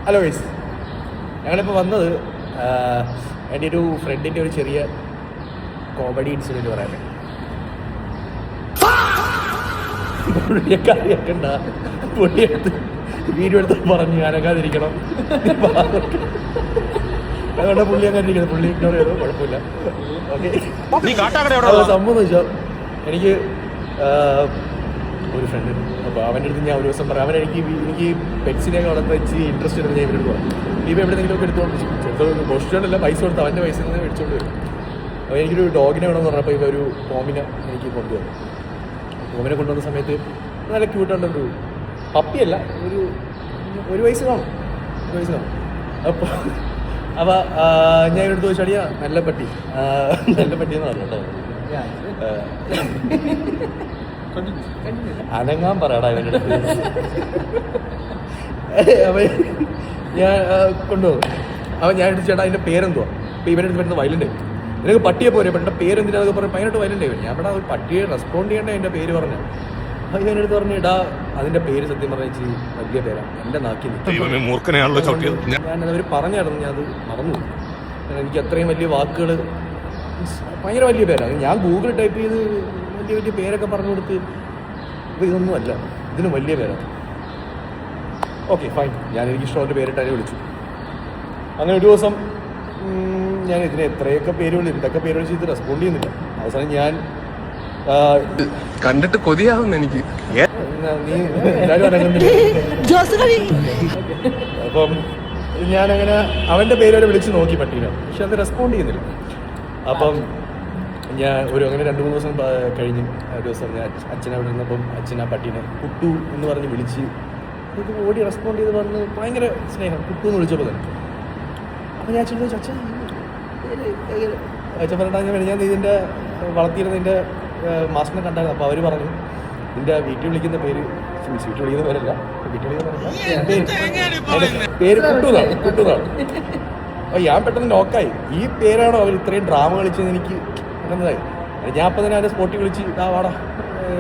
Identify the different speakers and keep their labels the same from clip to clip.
Speaker 1: Hello guys, ഞങ്ങളിപ്പോൾ വന്നത് എൻ്റെ ഒരു ഫ്രണ്ടിൻ്റെ ഒരു ചെറിയ കോമഡി ഇൻസിഡൻറ്റ് പറയാൻ. പുള്ളിയൊക്കെ അറിയാക്കണ്ട, പുള്ളിയെടുത്ത് വീഡിയോ എടുത്ത് പറഞ്ഞ് അനങ്ങാതിരിക്കണം. അതുകൊണ്ട് പുള്ളി അങ്ങനെ ഇരിക്കുന്നത്, പുള്ളി ഇഗ്നോർ ചെയ്തോ കുഴപ്പമില്ല. ഓക്കെ, സംഭവം എന്ന് വെച്ചാൽ എനിക്ക് ഒരു ഫ്രണ്ട് ഉണ്ട്. അപ്പോൾ അവൻ്റെ അടുത്ത് ഞാൻ ഒരു ദിവസം പറയാം, എനിക്ക് പെറ്റ്സിനെയൊക്കെ വളർത്ത് വെച്ച് ഇൻട്രസ്റ്റ് എടുത്ത് ഞാൻ ഇവരോട് പറഞ്ഞു, ഇവ എവിടെയെങ്കിലുമൊക്കെ എടുത്തോണ്ട് ചെറുത് മോഷ്ടിച്ചോണ്ടല്ല, പൈസ കൊടുത്ത് അവൻ്റെ പൈസ നിന്ന് മേടിച്ചോണ്ട് വരും. അപ്പോൾ എനിക്കൊരു ഡോഗിനെ വേണമെന്ന് പറഞ്ഞപ്പോൾ ഇവ ഒരു പോമിനെ എനിക്ക് കൊണ്ടുവന്നു. പോമിനെ കൊണ്ടുവന്ന സമയത്ത് നല്ല ക്യൂട്ടുണ്ടൊരു പപ്പിയല്ല, ഒരു വയസ്സ് കാണും. അപ്പോൾ ഞാൻ എടുത്ത് ചോദിച്ചാടിയാ നല്ല പട്ടി എന്ന് പറഞ്ഞു കേട്ടോ. അനങ്ങാൻ പറയടാ ഇവൻ്റെ അടുത്ത്. അവൻ ഞാൻ കൊണ്ടുപോകും. അവൻ ഞാൻ എടുത്ത് ചേട്ടാ അതിൻ്റെ പേരെന്തുവാ, അപ്പോൾ ഇവൻ്റെ അടുത്ത് വരുന്ന വയലൻ്റ്, നിനക്ക് പട്ടിയെ പോരെ, പെട്ടെന്ന് പേരെന്തിനാന്നൊക്കെ പറഞ്ഞ് ഭയങ്കരമായിട്ട് വയലൻ്റ് ആയി. ഞാൻ അവിടെ ഒരു പട്ടിയെ റെസ്പോണ്ട് ചെയ്യേണ്ട എൻ്റെ പേര് പറഞ്ഞു. അപ്പോൾ ഇവനെടുത്ത് പറഞ്ഞു, ഇടാ അതിൻ്റെ പേര് സത്യം പറഞ്ഞാൽ ഇച്ചിരി വലിയ പേരാണ്, എൻ്റെ നാക്കിൽ ഞാനത് അവർ പറഞ്ഞായിരുന്നു, ഞാൻ അത് മറന്നു. എനിക്ക് അത്രയും വലിയ വാക്കുകൾ, ഭയങ്കര വലിയ പേരാണ്. ഞാൻ ഗൂഗിൾ ടൈപ്പ് ചെയ്ത് വലിയ പേരൊക്കെ പറഞ്ഞു കൊടുത്ത്, അപ്പോൾ ഇതൊന്നുമല്ല, ഇതിന് വലിയ പേരാണ്. ഓക്കെ ഫൈൻ, ഞാൻ എനിക്ക് ഇഷ്ടമുള്ള പേരിട്ടാലേ വിളിച്ചു. അങ്ങനെ ഒരു ദിവസം ഞാൻ ഇതിനെ എത്രയൊക്കെ പേര് വിളിച്ചു, എന്തൊക്കെ പേര് വിളിച്ച് ഇത് റെസ്പോണ്ട് ചെയ്യുന്നില്ല. അവസാനം ഞാൻ
Speaker 2: കണ്ടിട്ട് കൊതിയാവുന്നു എനിക്ക്.
Speaker 1: നീ എന്തായാലും അനങ്ങുന്നില്ല. അപ്പം ഞാനങ്ങനെ അവൻ്റെ പേര് വരെ വിളിച്ച് നോക്കി പട്ടീനെ, പക്ഷെ അത് റെസ്പോണ്ട് ചെയ്യുന്നില്ല. അപ്പം ഞാൻ അങ്ങനെ 2-3 ദിവസം കഴിഞ്ഞ് ഒരു ദിവസം ഞാൻ അച്ഛനെ അവിടെ ഇരുന്നപ്പം അച്ഛൻ ആ പട്ടീനെ കുട്ടു എന്ന് പറഞ്ഞ് വിളിച്ച്, ഇത് ഓടി റെസ്പോണ്ട് ചെയ്ത് പറഞ്ഞ് ഭയങ്കര സ്നേഹം, കുട്ടു എന്ന് വിളിച്ചപ്പോൾ തന്നെ. അപ്പം ഞാൻ അച്ഛൻ ചോദിച്ചു, അച്ഛൻ പറഞ്ഞാൽ ഞാൻ ഇതിൻ്റെ വളർത്തിയിരുന്നതിൻ്റെ മാസ്റ്ററിനെ കണ്ടായിരുന്നു. അപ്പോൾ അവർ പറഞ്ഞു, നിൻ്റെ വീട്ടിൽ വിളിക്കുന്ന പേര്, വീട്ടിൽ വിളിക്കുന്ന പേരല്ല, വീട്ടിൽ വിളിക്കുന്ന പേര് കുട്ടുന്നാണ്. അപ്പോൾ ഞാൻ പെട്ടെന്ന് നോക്കായി, ഈ പേരാണോ അവർ ഇത്രയും ഡ്രാമ കളിച്ചത് എനിക്ക് എന്നതായി. ഞാൻ അപ്പം തന്നെ അതിൻ്റെ സ്പോട്ടിൽ വിളിച്ച് വാടാ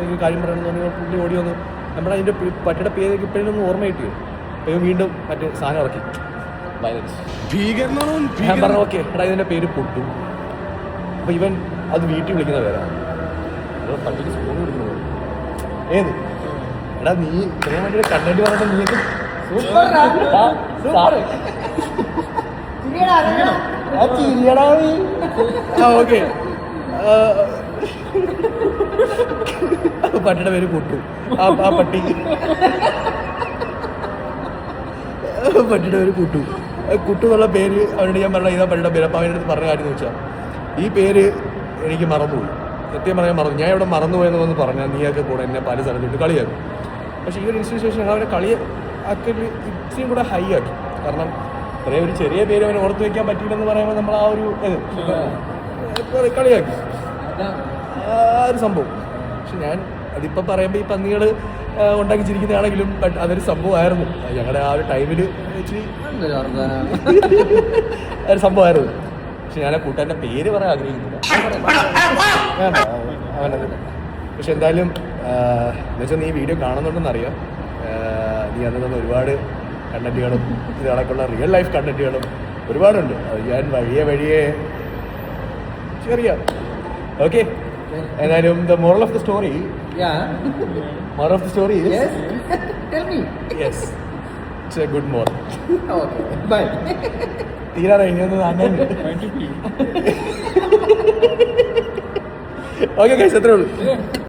Speaker 1: ഒരു കാര്യം പറയണമെന്ന് പറഞ്ഞാൽ പുള്ളി ഓടി വന്നു. നമ്മുടെ അതിൻ്റെ പട്ടിയുടെ പേര് ഇപ്പോഴൊന്നും ഓർമ്മ കിട്ടിയോ. അപ്പോൾ വീണ്ടും മറ്റേ സാധനം ഇറക്കി, വയലൻസ്. ഞാൻ പറഞ്ഞു ഓക്കെ എടാ ഇതിൻ്റെ പേര് കുട്ടു. അപ്പോൾ ഇവൻ അത് വീട്ടിൽ വിളിക്കുന്ന പേരാണ്, പട്ടിക്ക് സ്കൂൾ വിളിക്കുന്നത് ഏത്. എടാ നീ ഇത്രയും വേണ്ടി കണ്ടന്റ് പറഞ്ഞിട്ട് നീക്ക് ഓക്കെ. പട്ടിയുടെ പേര് കുട്ടു. ആ പട്ടിയുടെ പേര് കുട്ടു എന്നുള്ള പേര് അവനോട് ഞാൻ പറഞ്ഞ ഇതാ പട്ടിയുടെ പേര്. അപ്പോൾ അവൻ്റെ അടുത്ത് പറഞ്ഞ കാര്യം എന്ന് വെച്ചാൽ ഈ പേര് എനിക്ക് മറന്നുപോയി, സത്യം പറയാൻ മറന്നു. ഞാൻ ഇവിടെ മറന്നുപോയെന്ന് വന്ന് പറഞ്ഞാൽ നീയൊക്കെ കൂടെ എന്നെ പല സ്ഥലത്തിട്ട് കളിയാക്കും. പക്ഷേ ഈ ഒരു ഇൻസ്റ്റിറ്റ്യൂഷൻ ഞങ്ങൾ അവരെ കളിയാക്കൽ ഇത്രയും കൂടെ ഹൈ ആക്കി. കാരണം ഇത്രയും ഒരു ചെറിയ പേര് അവനെ ഓർത്ത് വയ്ക്കാൻ പറ്റിയില്ലെന്ന് പറയുമ്പോൾ നമ്മൾ ആ ഒരു കളിയാക്കി ആ ഒരു സംഭവം. പക്ഷെ ഞാൻ അതിപ്പോൾ പറയുമ്പോൾ ഈ പന്നികൾ ഉണ്ടാക്കി ചിരിക്കുന്നതാണെങ്കിലും ബട്ട് അതൊരു സംഭവമായിരുന്നു ഞങ്ങളുടെ ആ ഒരു ടൈമിൽ വെച്ച് ഒരു സംഭവമായിരുന്നു. പക്ഷെ ഞാൻ ആ കൂട്ടാൻ്റെ പേര് പറയാൻ ആഗ്രഹിക്കുന്നില്ല, അവനത്. പക്ഷെ എന്തായാലും എന്നുവെച്ചാൽ നീ വീഡിയോ കാണുന്നുണ്ടെന്നറിയാം. നീ അതിൽ നിന്ന് ഒരുപാട് കണ്ടന്റുകളും ഇതേക്കുള്ള റിയൽ ലൈഫ് കണ്ടന്റുകളും ഒരുപാടുണ്ട്. അത് ഞാൻ വഴിയെ ചെറിയ ഓക്കെ. എന്തായാലും the moral of the story yes it's a good moral. തീരാറ ഇനിയൊന്നും അങ്ങനെ ഓക്കെ ഗൈസ്, അത്രേ ഉള്ളൂ.